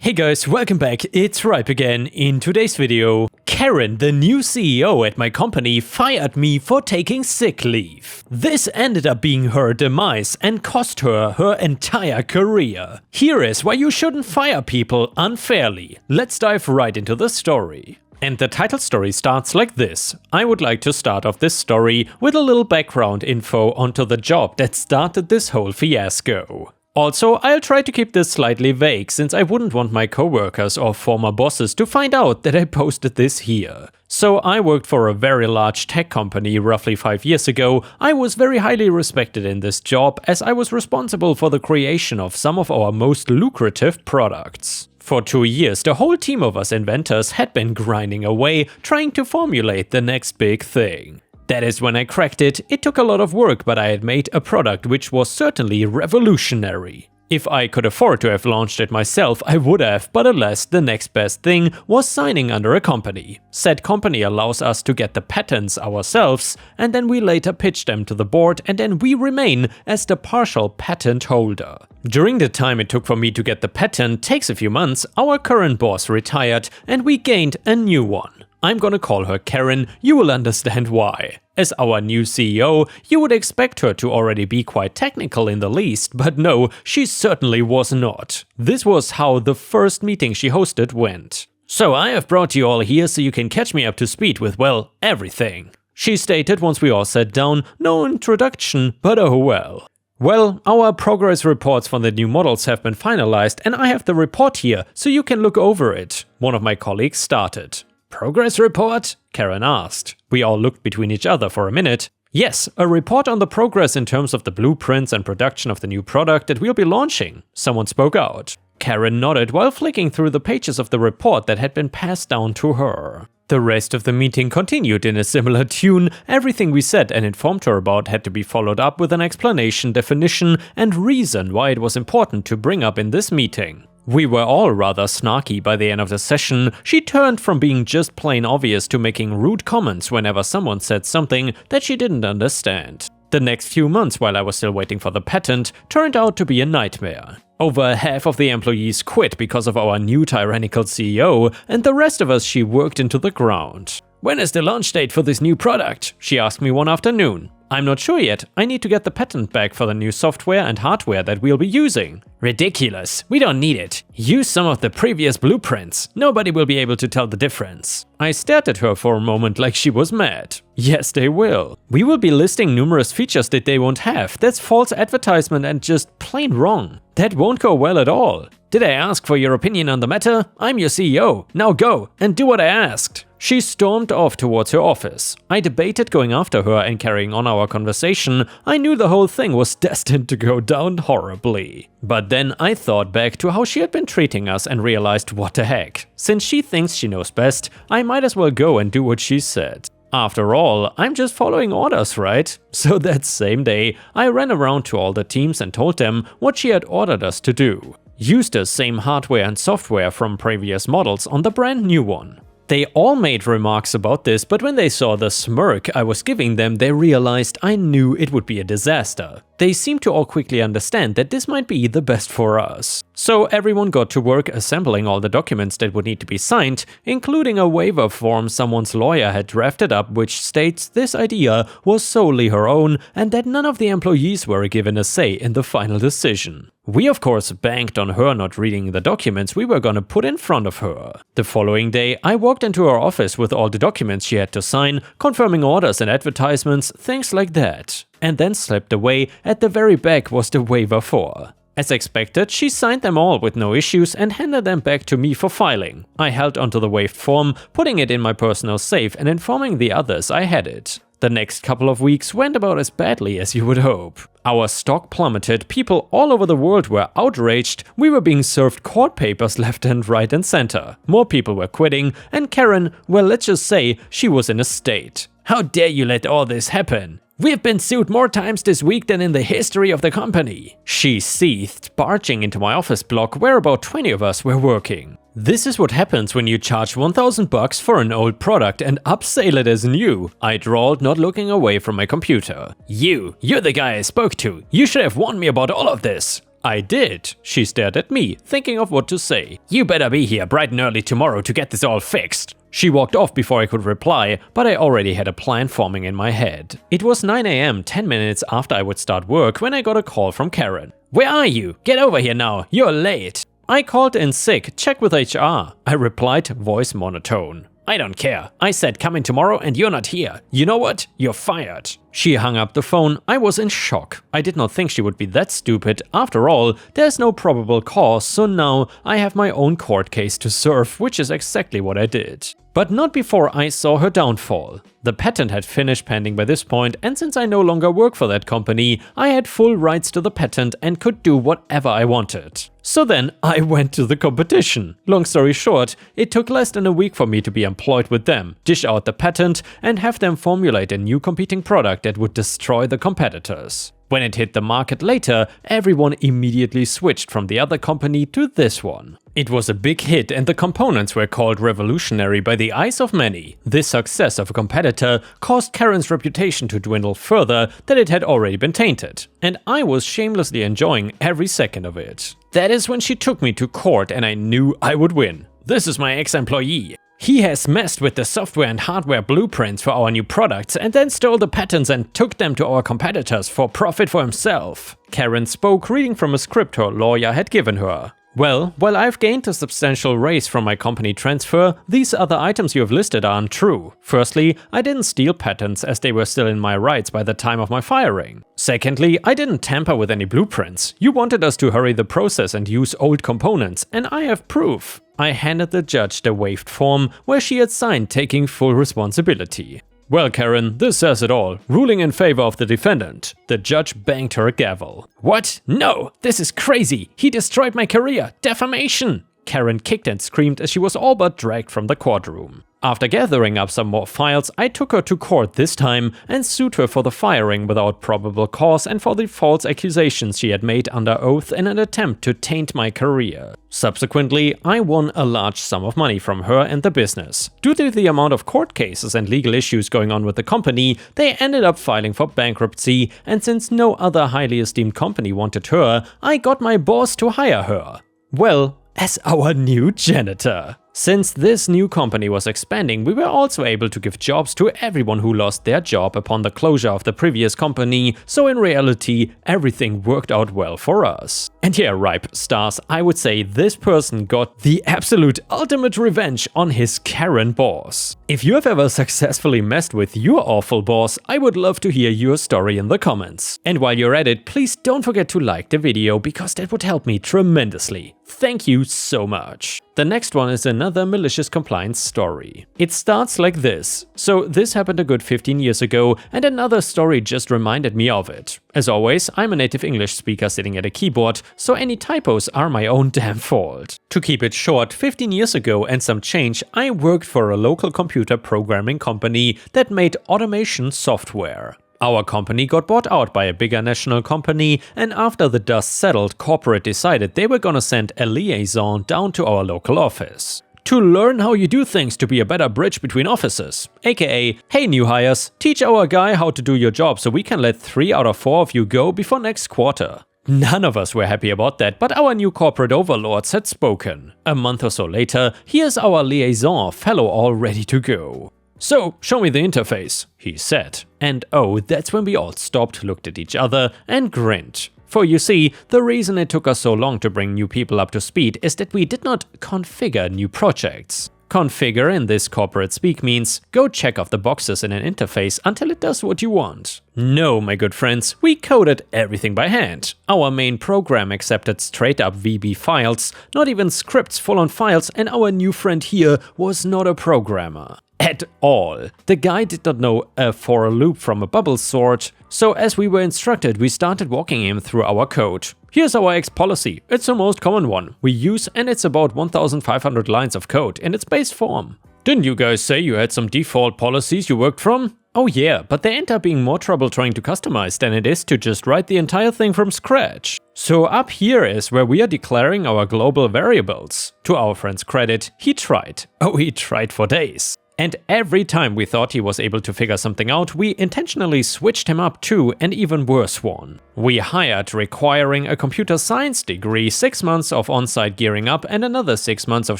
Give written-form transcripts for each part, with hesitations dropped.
Hey guys, welcome back, it's Ripe again. In today's video, Karen, the new CEO at my company, fired me for taking sick leave. This ended up being her demise and cost her her entire career. Here is why you shouldn't fire people unfairly. Let's dive right into the story. And the title story starts like this. I would like to start off this story with a little background info onto the job that started this whole fiasco. Also, I'll try to keep this slightly vague since I wouldn't want my coworkers or former bosses to find out that I posted this here. So I worked for a very large tech company roughly 5 years ago. I was very highly respected in this job as I was responsible for the creation of some of our most lucrative products. For 2 years, the whole team of us inventors had been grinding away trying to formulate the next big thing. That is when I cracked it. It took a lot of work, but I had made a product which was certainly revolutionary. If I could afford to have launched it myself, I would have, but alas, the next best thing was signing under a company. Said company allows us to get the patents ourselves, and then we later pitch them to the board, and then we remain as the partial patent holder. During the time it took for me to get the patent takes a few months, our current boss retired, and we gained a new one. I'm gonna call her Karen, you will understand why. As our new CEO, you would expect her to already be quite technical in the least, but no, she certainly was not. This was how the first meeting she hosted went. So I have brought you all here so you can catch me up to speed with, well, everything. She stated once we all sat down, no introduction, but oh well. Well, our progress reports for the new models have been finalized and I have the report here so you can look over it. One of my colleagues started. Progress report? Karen asked. We all looked between each other for a minute. Yes, a report on the progress in terms of the blueprints and production of the new product that we'll be launching. Someone spoke out. Karen nodded while flicking through the pages of the report that had been passed down to her. The rest of the meeting continued in a similar tune. Everything we said and informed her about had to be followed up with an explanation, definition, and reason why it was important to bring up in this meeting. We were all rather snarky by the end of the session. She turned from being just plain obvious to making rude comments whenever someone said something that she didn't understand. The next few months while I was still waiting for the patent turned out to be a nightmare. Over half of the employees quit because of our new tyrannical CEO, and the rest of us she worked into the ground. When is the launch date for this new product? She asked me one afternoon. I'm not sure yet, I need to get the patent back for the new software and hardware that we'll be using. Ridiculous, we don't need it. Use some of the previous blueprints, nobody will be able to tell the difference. I stared at her for a moment like she was mad. Yes, they will. We will be listing numerous features that they won't have. That's false advertisement and just plain wrong. That won't go well at all. Did I ask for your opinion on the matter? I'm your CEO. Now go and do what I asked. She stormed off towards her office. I debated going after her and carrying on our conversation. I knew the whole thing was destined to go down horribly. But then I thought back to how she had been treating us and realized what the heck. Since she thinks she knows best, I might as well go and do what she said. After all, I'm just following orders, right? So that same day, I ran around to all the teams and told them what she had ordered us to do. Use the same hardware and software from previous models on the brand new one. They all made remarks about this, but when they saw the smirk I was giving them, they realized I knew it would be a disaster. They seemed to all quickly understand that this might be the best for us. So everyone got to work assembling all the documents that would need to be signed, including a waiver form someone's lawyer had drafted up which states this idea was solely her own and that none of the employees were given a say in the final decision. We of course banked on her not reading the documents we were gonna put in front of her. The following day, I walked into her office with all the documents she had to sign, confirming orders and advertisements, things like that. And then slipped away. At the very back was the waiver for. As expected, she signed them all with no issues and handed them back to me for filing. I held onto the waived form, putting it in my personal safe and informing the others I had it. The next couple of weeks went about as badly as you would hope. Our stock plummeted, people all over the world were outraged, we were being served court papers left and right and center. More people were quitting, and Karen, well, let's just say she was in a state. How dare you let all this happen? We've been sued more times this week than in the history of the company. She seethed, barging into my office block where about 20 of us were working. This is what happens when you charge $1,000 for an old product and upsell it as new, I drawled, not looking away from my computer. You're the guy I spoke to. You should have warned me about all of this. I did. She stared at me, thinking of what to say. You better be here bright and early tomorrow to get this all fixed. She walked off before I could reply, but I already had a plan forming in my head. It was 9 AM, 10 minutes after I would start work, when I got a call from Karen. Where are you? Get over here now, you're late. I called in sick, check with HR. I replied, voice monotone. I don't care. I said come in tomorrow and you're not here. You know what? You're fired. She hung up the phone. I was in shock. I did not think she would be that stupid. After all, there's no probable cause, so now I have my own court case to serve, which is exactly what I did. But not before I saw her downfall. The patent had finished pending by this point, and since I no longer work for that company, I had full rights to the patent and could do whatever I wanted. So then I went to the competition. Long story short, it took less than a week for me to be employed with them, dish out the patent, and have them formulate a new competing product that would destroy the competitors. When it hit the market later, everyone immediately switched from the other company to this one. It was a big hit and the components were called revolutionary by the eyes of many. This success of a competitor caused Karen's reputation to dwindle further than it had already been tainted, and I was shamelessly enjoying every second of it. That is when she took me to court and I knew I would win. This is my ex-employee. He has messed with the software and hardware blueprints for our new products and then stole the patents and took them to our competitors for profit for himself. Karen spoke, reading from a script her lawyer had given her. Well, while I've gained a substantial raise from my company transfer, these other items you have listed are untrue. Firstly, I didn't steal patents as they were still in my rights by the time of my firing. Secondly, I didn't tamper with any blueprints. You wanted us to hurry the process and use old components, and I have proof. I handed the judge the waived form where she had signed taking full responsibility. Well, Karen, this says it all, ruling in favor of the defendant. The judge banged her gavel. What? No, this is crazy. He destroyed my career. Defamation. Karen kicked and screamed as she was all but dragged from the courtroom. After gathering up some more files, I took her to court this time and sued her for the firing without probable cause and for the false accusations she had made under oath in an attempt to taint my career. Subsequently, I won a large sum of money from her and the business. Due to the amount of court cases and legal issues going on with the company, they ended up filing for bankruptcy, and since no other highly esteemed company wanted her, I got my boss to hire her. Well, as our new janitor. Since this new company was expanding, we were also able to give jobs to everyone who lost their job upon the closure of the previous company, so in reality, everything worked out well for us. And yeah, ripe stars, I would say this person got the absolute ultimate revenge on his Karen boss. If you have ever successfully messed with your awful boss, I would love to hear your story in the comments. And while you're at it, please don't forget to like the video, because that would help me tremendously. Thank you so much. The next one is another malicious compliance story. It starts like this. So this happened a good 15 years ago, and another story just reminded me of it. As always, I'm a native English speaker sitting at a keyboard, so any typos are my own damn fault. To keep it short, 15 years ago and some change, I worked for a local computer programming company that made automation software. Our company got bought out by a bigger national company, and after the dust settled, corporate decided they were gonna send a liaison down to our local office to learn how you do things to be a better bridge between offices. AKA, hey new hires, teach our guy how to do your job so we can let 3 out of 4 of you go before next quarter. None of us were happy about that, but our new corporate overlords had spoken. A month or so later, here's our liaison fellow all ready to go. So, show me the interface, he said. And oh, that's when we all stopped, looked at each other, and grinned. For you see, the reason it took us so long to bring new people up to speed is that we did not configure new projects. Configure in this corporate speak means go check off the boxes in an interface until it does what you want. No, my good friends, we coded everything by hand. Our main program accepted straight up VB files, not even scripts full on files, and our new friend here was not a programmer. At all. The guy did not know a for loop from a bubble sort, so as we were instructed, we started walking him through our code. Here's our X policy. It's the most common one we use, and it's about 1,500 lines of code in its base form. Didn't you guys say you had some default policies you worked from? Oh yeah, but they end up being more trouble trying to customize than it is to just write the entire thing from scratch. So up here is where we are declaring our global variables. To our friend's credit, he tried. Oh, he tried for days. And every time we thought he was able to figure something out, we intentionally switched him up to an even worse one. We hired requiring a computer science degree, 6 months of on-site gearing up, and another 6 months of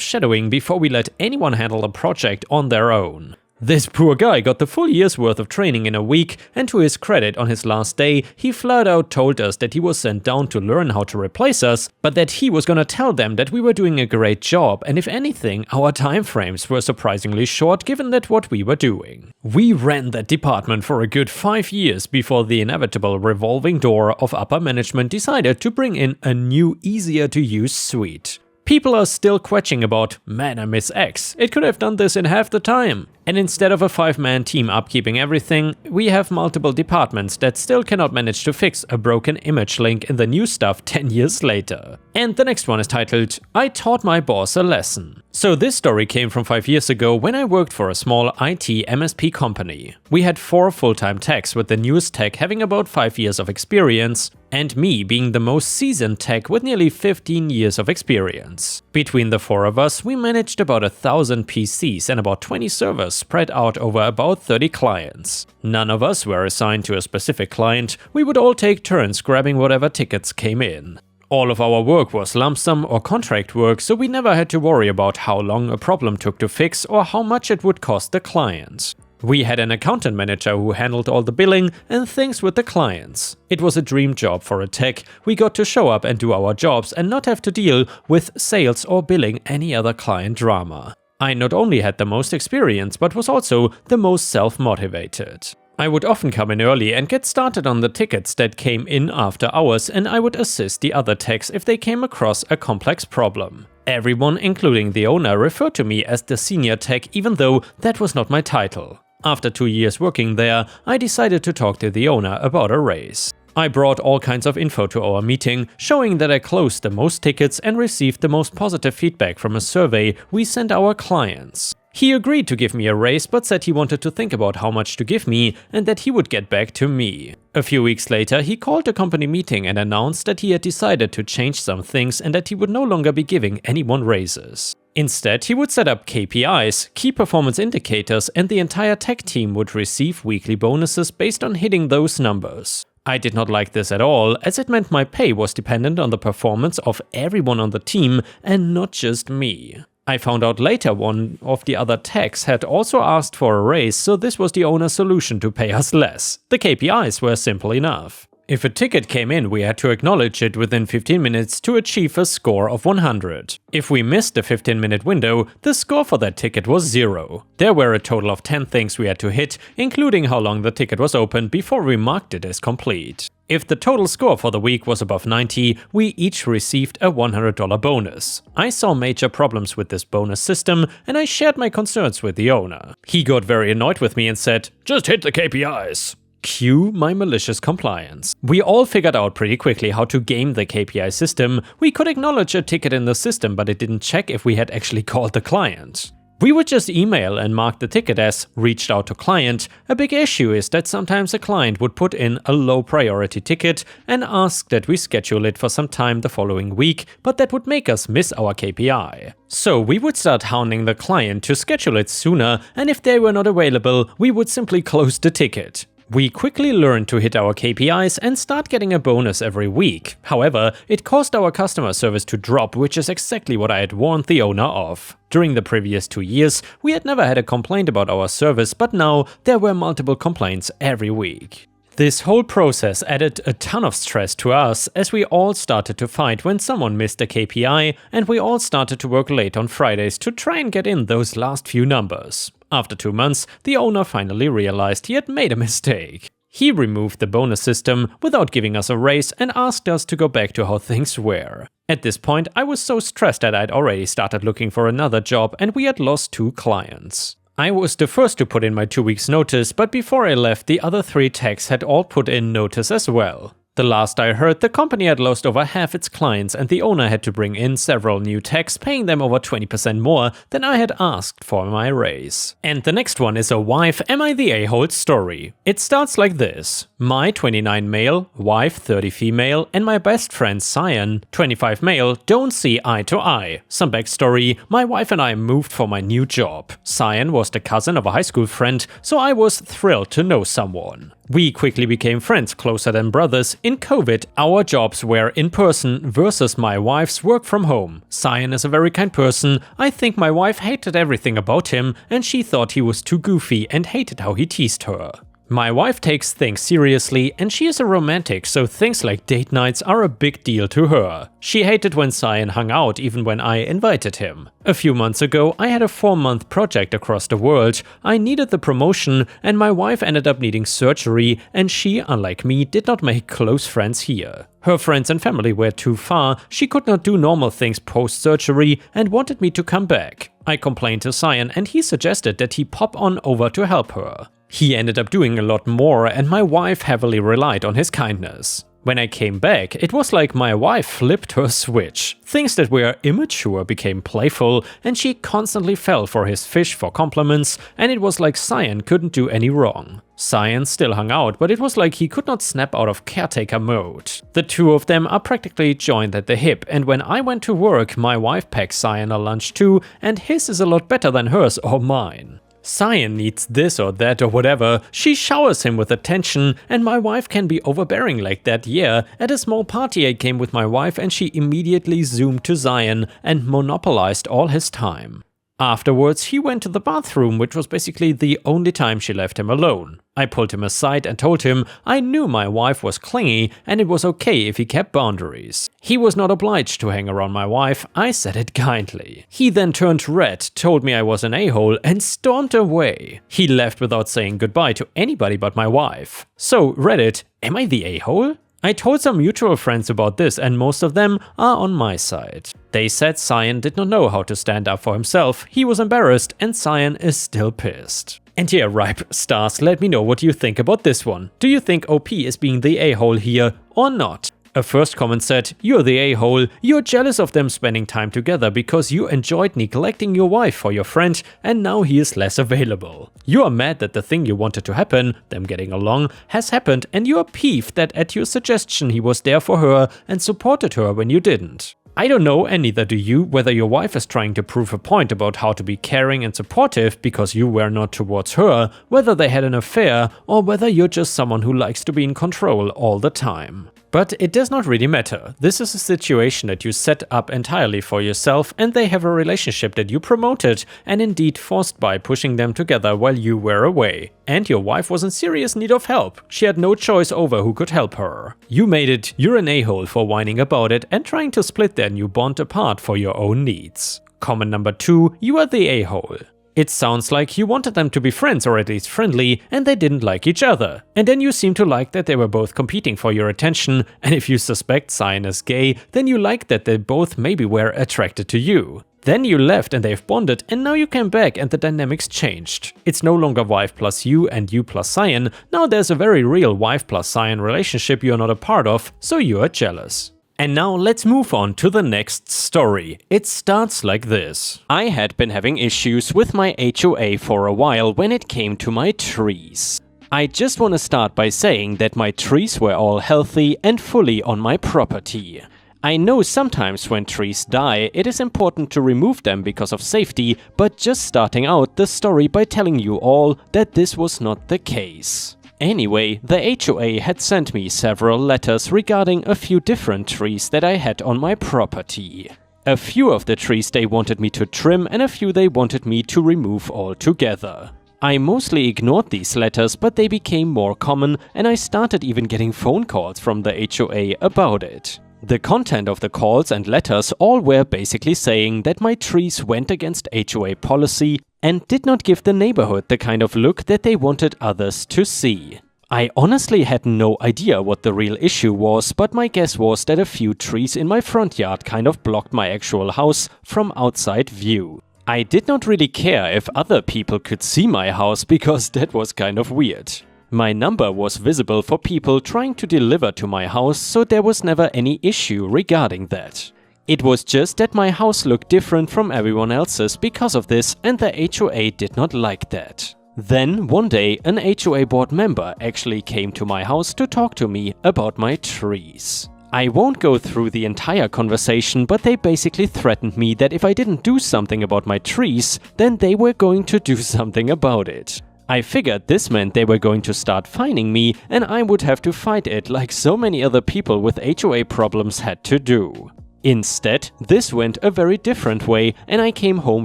shadowing before we let anyone handle a project on their own. This poor guy got the full year's worth of training in a week, and to his credit, on his last day, he flat out told us that he was sent down to learn how to replace us, but that he was gonna tell them that we were doing a great job, and if anything, our timeframes were surprisingly short given that what we were doing. We ran that department for a good 5 years before the inevitable revolving door of upper management decided to bring in a new, easier to use suite. People are still questioning about, man, I miss X, it could have done this in half the time. And instead of a 5-man team upkeeping everything, we have multiple departments that still cannot manage to fix a broken image link in the new stuff 10 years later. And the next one is titled, I taught my boss a lesson. So this story came from 5 years ago when I worked for a small IT MSP company. We had 4 full-time techs, with the newest tech having about 5 years of experience, and me being the most seasoned tech with nearly 15 years of experience. Between the 4 of us, we managed about 1,000 PCs and about 20 servers spread out over about 30 clients. None of us were assigned to a specific client, we would all take turns grabbing whatever tickets came in. All of our work was lump sum or contract work, so we never had to worry about how long a problem took to fix or how much it would cost the client. We had an accountant manager who handled all the billing and things with the clients. It was a dream job for a tech. We got to show up and do our jobs and not have to deal with sales or billing any other client drama. I not only had the most experience, but was also the most self-motivated. I would often come in early and get started on the tickets that came in after hours, and I would assist the other techs if they came across a complex problem. Everyone, including the owner, referred to me as the senior tech, even though that was not my title. After 2 years working there, I decided to talk to the owner about a raise. I brought all kinds of info to our meeting, showing that I closed the most tickets and received the most positive feedback from a survey we sent our clients. He agreed to give me a raise, but said he wanted to think about how much to give me and that he would get back to me. A few weeks later, he called a company meeting and announced that he had decided to change some things and that he would no longer be giving anyone raises. Instead, he would set up KPIs, key performance indicators, and the entire tech team would receive weekly bonuses based on hitting those numbers. I did not like this at all, as it meant my pay was dependent on the performance of everyone on the team and not just me. I found out later one of the other techs had also asked for a raise, so this was the owner's solution to pay us less. The KPIs were simple enough. If a ticket came in, we had to acknowledge it within 15 minutes to achieve a score of 100. If we missed the 15-minute window, the score for that ticket was 0. There were a total of 10 things we had to hit, including how long the ticket was open before we marked it as complete. If the total score for the week was above 90, we each received a $100 bonus. I saw major problems with this bonus system, and I shared my concerns with the owner. He got very annoyed with me and said, "Just hit the KPIs." Cue my malicious compliance. We all figured out pretty quickly how to game the KPI system. We could acknowledge a ticket in the system, but it didn't check if we had actually called the client. We would just email and mark the ticket as reached out to client. A big issue is that sometimes a client would put in a low priority ticket and ask that we schedule it for some time the following week, but that would make us miss our KPI. So we would start hounding the client to schedule it sooner, and if they were not available, we would simply close the ticket. We quickly learned to hit our KPIs and start getting a bonus every week. However, it caused our customer service to drop, which is exactly what I had warned the owner of. During the previous 2 years, we had never had a complaint about our service, but now there were multiple complaints every week. This whole process added a ton of stress to us, as we all started to fight when someone missed a KPI, and we all started to work late on Fridays to try and get in those last few numbers. After 2 months, the owner finally realized he had made a mistake. He removed the bonus system without giving us a raise and asked us to go back to how things were. At this point, I was so stressed that I'd already started looking for another job, and we had lost 2 clients. I was the first to put in my 2 weeks notice, but before I left, the other 3 techs had all put in notice as well. The last I heard, the company had lost over half its clients and the owner had to bring in several new techs, paying them over 20% more than I had asked for my raise. And the next one is a wife am I the a-hole story. It starts like this. My 29 male, wife 30 female, and my best friend Cyan, 25 male, don't see eye to eye. Some backstory, my wife and I moved for my new job. Cyan was the cousin of a high school friend, so I was thrilled to know someone. We quickly became friends, closer than brothers. In COVID, our jobs were in person versus my wife's work from home. Cyan is a very kind person. I think my wife hated everything about him and she thought he was too goofy and hated how he teased her. My wife takes things seriously and she is a romantic, so things like date nights are a big deal to her. She hated when Cyan hung out even when I invited him. A few months ago I had a 4-month project across the world. I needed the promotion and my wife ended up needing surgery and she, unlike me, did not make close friends here. Her friends and family were too far, she could not do normal things post-surgery and wanted me to come back. I complained to Cyan and he suggested that he pop on over to help her. He ended up doing a lot more and my wife heavily relied on his kindness. When I came back, it was like my wife flipped her switch. Things that were immature became playful and she constantly fell for his fish for compliments and it was like Cyan couldn't do any wrong. Cyan still hung out, but it was like he could not snap out of caretaker mode. The two of them are practically joined at the hip and when I went to work, my wife packed Cyan a lunch too and his is a lot better than hers or mine. Cyan needs this or that or whatever, she showers him with attention and my wife can be overbearing like that, yeah. At a small party I came with my wife and she immediately zoomed to Cyan and monopolized all his time. Afterwards he went to the bathroom, which was basically the only time she left him alone. I pulled him aside and told him I knew my wife was clingy and it was okay if he kept boundaries. He was not obliged to hang around my wife, I said it kindly. He then turned red, told me I was an a-hole and stormed away. He left without saying goodbye to anybody but my wife. So Reddit, am I the a-hole? I told some mutual friends about this and most of them are on my side. They said Cyan did not know how to stand up for himself, he was embarrassed and Cyan is still pissed. And yeah, Ripe Stars, let me know what you think about this one. Do you think OP is being the a-hole here or not? A first comment said, you're the a-hole, you're jealous of them spending time together because you enjoyed neglecting your wife for your friend and now he is less available. You are mad that the thing you wanted to happen, them getting along, has happened and you are peeved that at your suggestion he was there for her and supported her when you didn't. I don't know, and neither do you, whether your wife is trying to prove a point about how to be caring and supportive because you were not towards her, whether they had an affair, or whether you're just someone who likes to be in control all the time. But it does not really matter. This is a situation that you set up entirely for yourself and they have a relationship that you promoted and indeed forced by pushing them together while you were away. And your wife was in serious need of help. She had no choice over who could help her. You made it, you're an a-hole for whining about it and trying to split their new bond apart for your own needs. Comment number 2, you are the a-hole. It sounds like you wanted them to be friends or at least friendly and they didn't like each other. And then you seem to like that they were both competing for your attention, and if you suspect Cyan is gay, then you like that they both maybe were attracted to you. Then you left and they've bonded and now you came back and the dynamics changed. It's no longer wife plus you and you plus Cyan, now there's a very real wife plus Cyan relationship you're not a part of, so you are jealous. And now let's move on to the next story. It starts like this. I had been having issues with my HOA for a while when it came to my trees. I just want to start by saying that my trees were all healthy and fully on my property. I know sometimes when trees die, it is important to remove them because of safety, but just starting out the story by telling you all that this was not the case. Anyway, the HOA had sent me several letters regarding a few different trees that I had on my property. A few of the trees they wanted me to trim and a few they wanted me to remove altogether. I mostly ignored these letters, but they became more common and I started even getting phone calls from the HOA about it. The content of the calls and letters all were basically saying that my trees went against HOA policy and did not give the neighborhood the kind of look that they wanted others to see. I honestly had no idea what the real issue was, but my guess was that a few trees in my front yard kind of blocked my actual house from outside view. I did not really care if other people could see my house because that was kind of weird. My number was visible for people trying to deliver to my house, so there was never any issue regarding that. It was just that my house looked different from everyone else's because of this, and the HOA did not like that. Then, one day, an HOA board member actually came to my house to talk to me about my trees. I won't go through the entire conversation, but they basically threatened me that if I didn't do something about my trees, then they were going to do something about it. I figured this meant they were going to start fining me, and I would have to fight it like so many other people with HOA problems had to do. Instead, this went a very different way, and I came home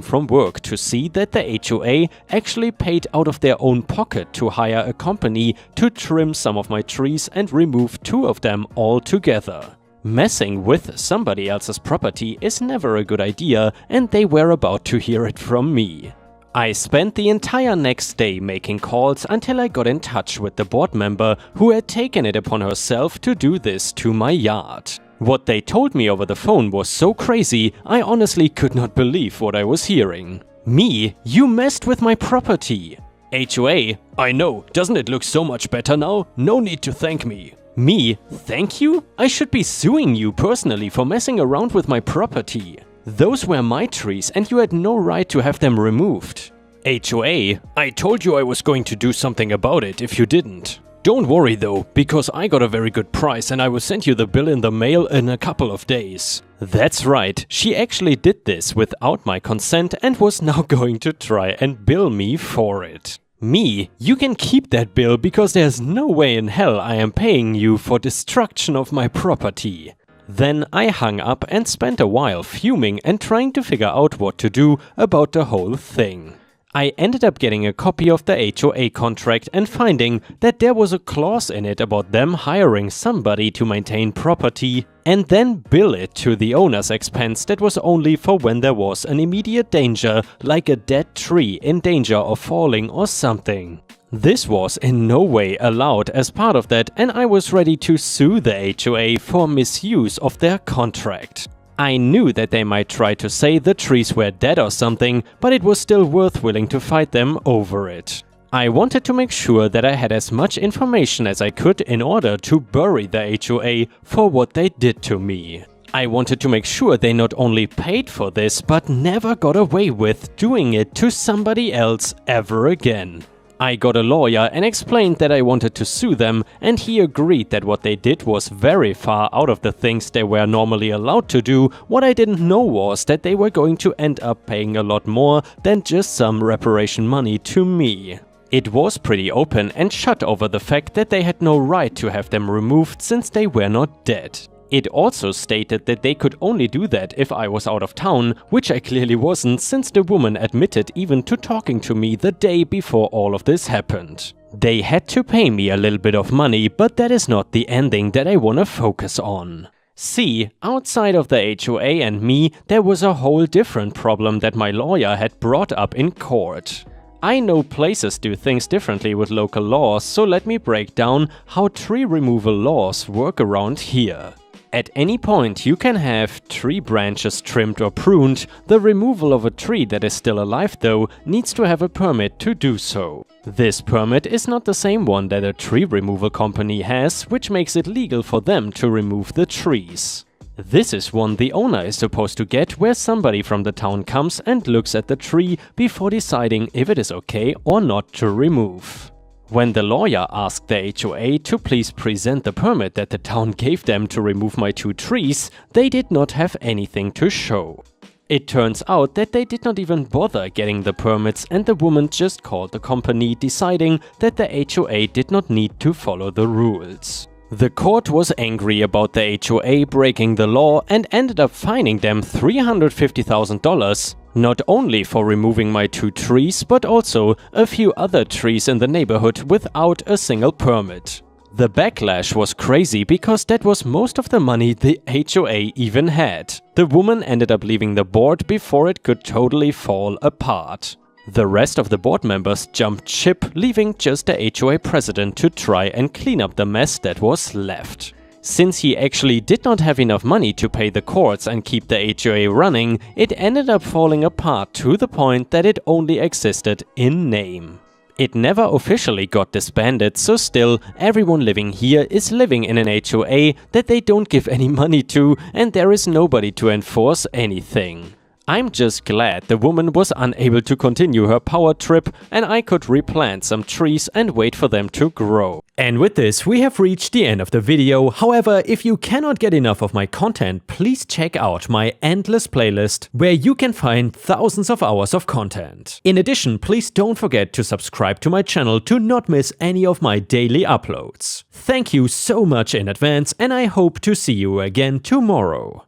from work to see that the HOA actually paid out of their own pocket to hire a company to trim some of my trees and remove 2 of them altogether. Messing with somebody else's property is never a good idea, and they were about to hear it from me. I spent the entire next day making calls until I got in touch with the board member who had taken it upon herself to do this to my yard. What they told me over the phone was so crazy, I honestly could not believe what I was hearing. Me? You messed with my property. HOA? I know, doesn't it look so much better now? No need to thank me. Me? Thank you? I should be suing you personally for messing around with my property. Those were my trees and you had no right to have them removed. HOA? I told you I was going to do something about it if you didn't. Don't worry though, because I got a very good price and I will send you the bill in the mail in a couple of days. That's right, she actually did this without my consent and was now going to try and bill me for it. Me? You can keep that bill because there's no way in hell I am paying you for destruction of my property. Then I hung up and spent a while fuming and trying to figure out what to do about the whole thing. I ended up getting a copy of the HOA contract and finding that there was a clause in it about them hiring somebody to maintain property and then bill it to the owner's expense that was only for when there was an immediate danger, like a dead tree in danger of falling or something. This was in no way allowed as part of that, and I was ready to sue the HOA for misuse of their contract. I knew that they might try to say the trees were dead or something, but it was still worth willing to fight them over it. I wanted to make sure that I had as much information as I could in order to bury the HOA for what they did to me. I wanted to make sure they not only paid for this, but never got away with doing it to somebody else ever again. I got a lawyer and explained that I wanted to sue them, and he agreed that what they did was very far out of the things they were normally allowed to do. What I didn't know was that they were going to end up paying a lot more than just some reparation money to me. It was pretty open and shut over the fact that they had no right to have them removed since they were not dead. It also stated that they could only do that if I was out of town, which I clearly wasn't since the woman admitted even to talking to me the day before all of this happened. They had to pay me a little bit of money, but that is not the ending that I wanna focus on. See, outside of the HOA and me, there was a whole different problem that my lawyer had brought up in court. I know places do things differently with local laws, so let me break down how tree removal laws work around here. At any point you can have tree branches trimmed or pruned. The removal of a tree that is still alive though needs to have a permit to do so. This permit is not the same one that a tree removal company has, which makes it legal for them to remove the trees. This is one the owner is supposed to get, where somebody from the town comes and looks at the tree before deciding if it is okay or not to remove. When the lawyer asked the HOA to please present the permit that the town gave them to remove my 2 trees, they did not have anything to show. It turns out that they did not even bother getting the permits, and the woman just called the company, deciding that the HOA did not need to follow the rules. The court was angry about the HOA breaking the law and ended up fining them $350,000, not only for removing my 2 trees, but also a few other trees in the neighborhood without a single permit. The backlash was crazy because that was most of the money the HOA even had. The woman ended up leaving the board before it could totally fall apart. The rest of the board members jumped ship, leaving just the HOA president to try and clean up the mess that was left. Since he actually did not have enough money to pay the courts and keep the HOA running, it ended up falling apart to the point that it only existed in name. It never officially got disbanded, so still, everyone living here is living in an HOA that they don't give any money to, and there is nobody to enforce anything. I'm just glad the woman was unable to continue her power trip and I could replant some trees and wait for them to grow. And with this, we have reached the end of the video. However, if you cannot get enough of my content, please check out my endless playlist, where you can find thousands of hours of content. In addition, please don't forget to subscribe to my channel to not miss any of my daily uploads. Thank you so much in advance, and I hope to see you again tomorrow.